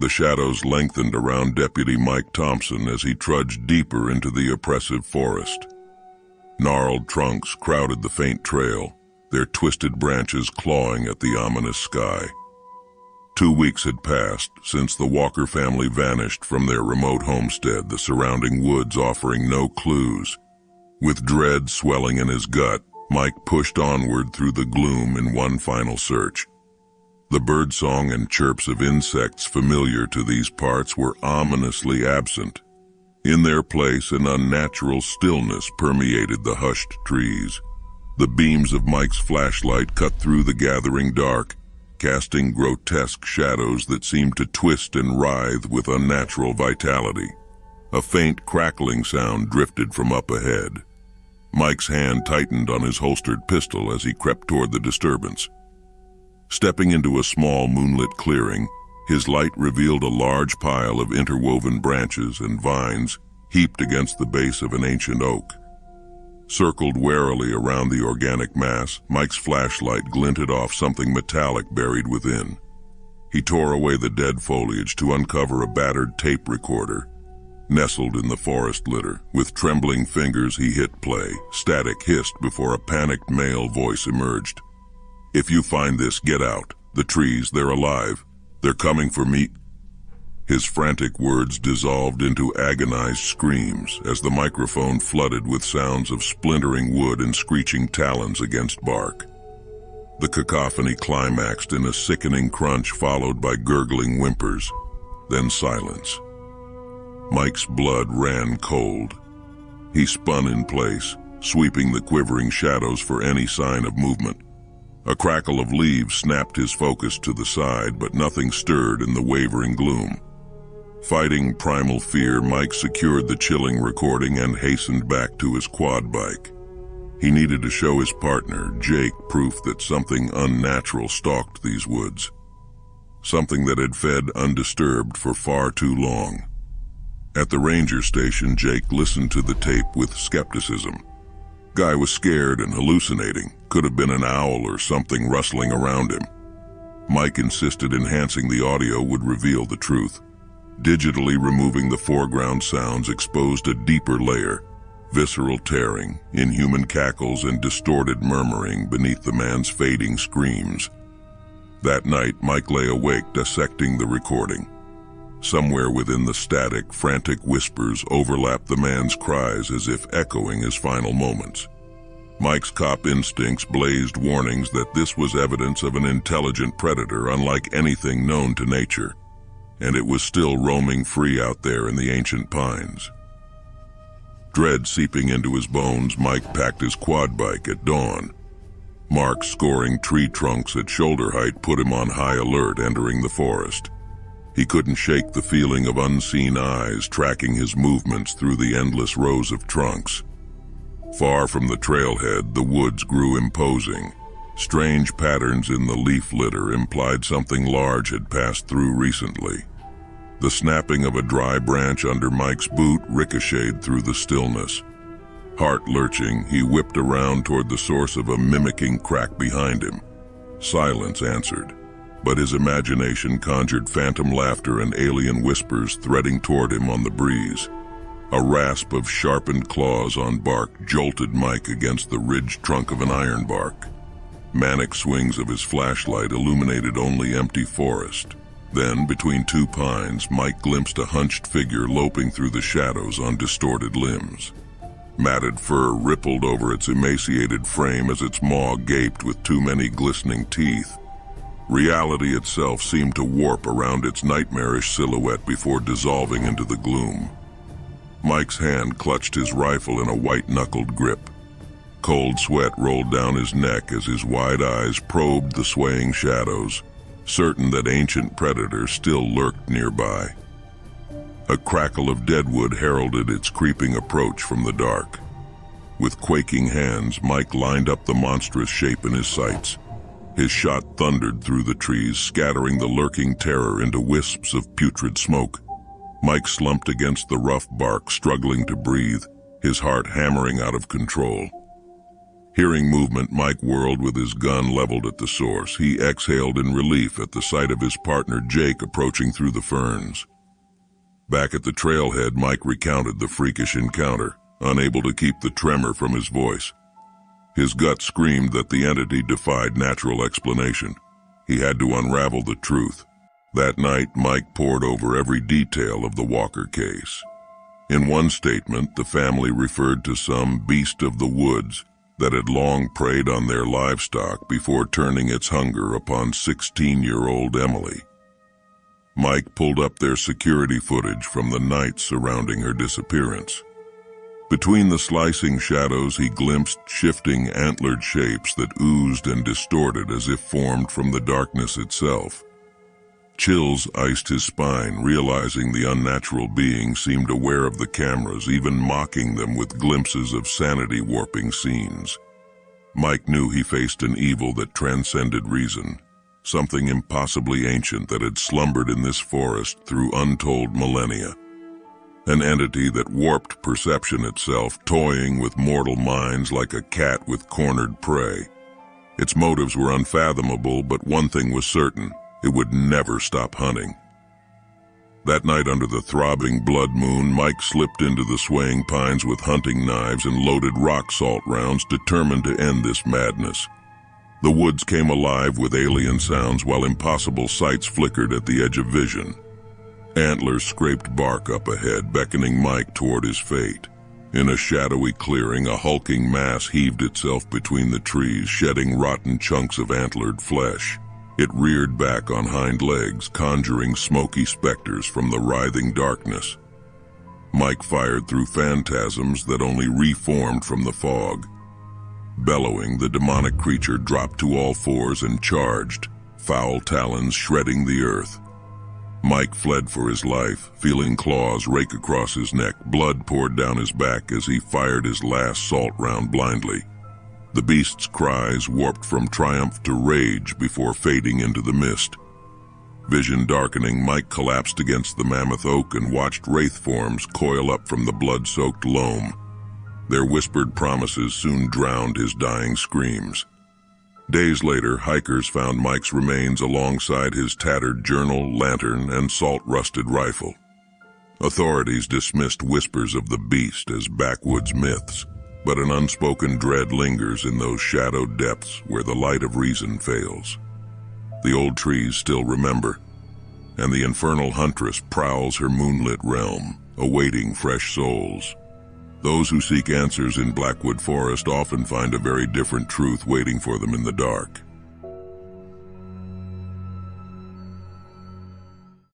The shadows lengthened around Deputy Mike Thompson as he trudged deeper into the oppressive forest. Gnarled trunks crowded the faint trail, their twisted branches clawing at the ominous sky. 2 weeks had passed since the Walker family vanished from their remote homestead, the surrounding woods offering no clues. With dread swelling in his gut, Mike pushed onward through the gloom in one final search. The birdsong and chirps of insects familiar to these parts were ominously absent. In their place, an unnatural stillness permeated the hushed trees. The beams of Mike's flashlight cut through the gathering dark, casting grotesque shadows that seemed to twist and writhe with unnatural vitality. A faint crackling sound drifted from up ahead. Mike's hand tightened on his holstered pistol as he crept toward the disturbance. Stepping into a small moonlit clearing, his light revealed a large pile of interwoven branches and vines heaped against the base of an ancient oak. Circled warily around the organic mass, Mike's flashlight glinted off something metallic buried within. He tore away the dead foliage to uncover a battered tape recorder. Nestled in the forest litter, with trembling fingers he hit play. Static hissed before a panicked male voice emerged. "If you find this, get out. The trees, they're alive. They're coming for me." His frantic words dissolved into agonized screams as the microphone flooded with sounds of splintering wood and screeching talons against bark. The cacophony climaxed in a sickening crunch followed by gurgling whimpers, then silence. Mike's blood ran cold. He spun in place, sweeping the quivering shadows for any sign of movement. A crackle of leaves snapped his focus to the side, but nothing stirred in the wavering gloom. Fighting primal fear, Mike secured the chilling recording and hastened back to his quad bike. He needed to show his partner, Jake, proof that something unnatural stalked these woods. Something that had fed undisturbed for far too long. At the ranger station, Jake listened to the tape with skepticism. Guy was scared and hallucinating. Could have been an owl or something rustling around him. Mike insisted enhancing the audio would reveal the truth. Digitally removing the foreground sounds exposed a deeper layer, visceral tearing, inhuman cackles, and distorted murmuring beneath the man's fading screams. That night, Mike lay awake dissecting the recording. Somewhere within the static, frantic whispers overlapped the man's cries as if echoing his final moments. Mike's cop instincts blazed warnings that this was evidence of an intelligent predator unlike anything known to nature, and it was still roaming free out there in the ancient pines. Dread seeping into his bones, Mike packed his quad bike at dawn. Marks scoring tree trunks at shoulder height put him on high alert entering the forest. He couldn't shake the feeling of unseen eyes tracking his movements through the endless rows of trunks. Far from the trailhead, the woods grew imposing. Strange patterns in the leaf litter implied something large had passed through recently. The snapping of a dry branch under Mike's boot ricocheted through the stillness. Heart lurching, he whipped around toward the source of a mimicking crack behind him. Silence answered, but his imagination conjured phantom laughter and alien whispers threading toward him on the breeze. A rasp of sharpened claws on bark jolted Mike against the ridged trunk of an ironbark. Manic swings of his flashlight illuminated only empty forest. Then, between two pines, Mike glimpsed a hunched figure loping through the shadows on distorted limbs. Matted fur rippled over its emaciated frame as its maw gaped with too many glistening teeth. Reality itself seemed to warp around its nightmarish silhouette before dissolving into the gloom. Mike's hand clutched his rifle in a white-knuckled grip. Cold sweat rolled down his neck as his wide eyes probed the swaying shadows, certain that ancient predators still lurked nearby. A crackle of deadwood heralded its creeping approach from the dark. With quaking hands, Mike lined up the monstrous shape in his sights. His shot thundered through the trees, scattering the lurking terror into wisps of putrid smoke. Mike slumped against the rough bark, struggling to breathe, his heart hammering out of control. Hearing movement, Mike whirled with his gun leveled at the source. He exhaled in relief at the sight of his partner Jake approaching through the ferns. Back at the trailhead, Mike recounted the freakish encounter, unable to keep the tremor from his voice. His gut screamed that the entity defied natural explanation. He had to unravel the truth. That night, Mike pored over every detail of the Walker case. In one statement, the family referred to some beast of the woods that had long preyed on their livestock before turning its hunger upon 16-year-old Emily. Mike pulled up their security footage from the night surrounding her disappearance. Between the slicing shadows, he glimpsed shifting antlered shapes that oozed and distorted as if formed from the darkness itself. Chills iced his spine, realizing the unnatural being seemed aware of the cameras, even mocking them with glimpses of sanity-warping scenes. Mike knew he faced an evil that transcended reason, something impossibly ancient that had slumbered in this forest through untold millennia. An entity that warped perception itself, toying with mortal minds like a cat with cornered prey. Its motives were unfathomable, but one thing was certain: it would never stop hunting. That night under the throbbing blood moon, Mike slipped into the swaying pines with hunting knives and loaded rock salt rounds, determined to end this madness. The woods came alive with alien sounds while impossible sights flickered at the edge of vision. Antlers scraped bark up ahead, beckoning Mike toward his fate. In a shadowy clearing, a hulking mass heaved itself between the trees, shedding rotten chunks of antlered flesh. It reared back on hind legs, conjuring smoky specters from the writhing darkness. Mike fired through phantasms that only reformed from the fog. Bellowing, the demonic creature dropped to all fours and charged, foul talons shredding the earth. Mike fled for his life, feeling claws rake across his neck. Blood poured down his back as he fired his last salt round blindly. The beast's cries warped from triumph to rage before fading into the mist. Vision darkening, Mike collapsed against the mammoth oak and watched wraith forms coil up from the blood-soaked loam. Their whispered promises soon drowned his dying screams. Days later, hikers found Mike's remains alongside his tattered journal, lantern, and salt-rusted rifle. Authorities dismissed whispers of the beast as backwoods myths, but an unspoken dread lingers in those shadowed depths where the light of reason fails. The old trees still remember, and the infernal huntress prowls her moonlit realm, awaiting fresh souls. Those who seek answers in Blackwood Forest often find a very different truth waiting for them in the dark.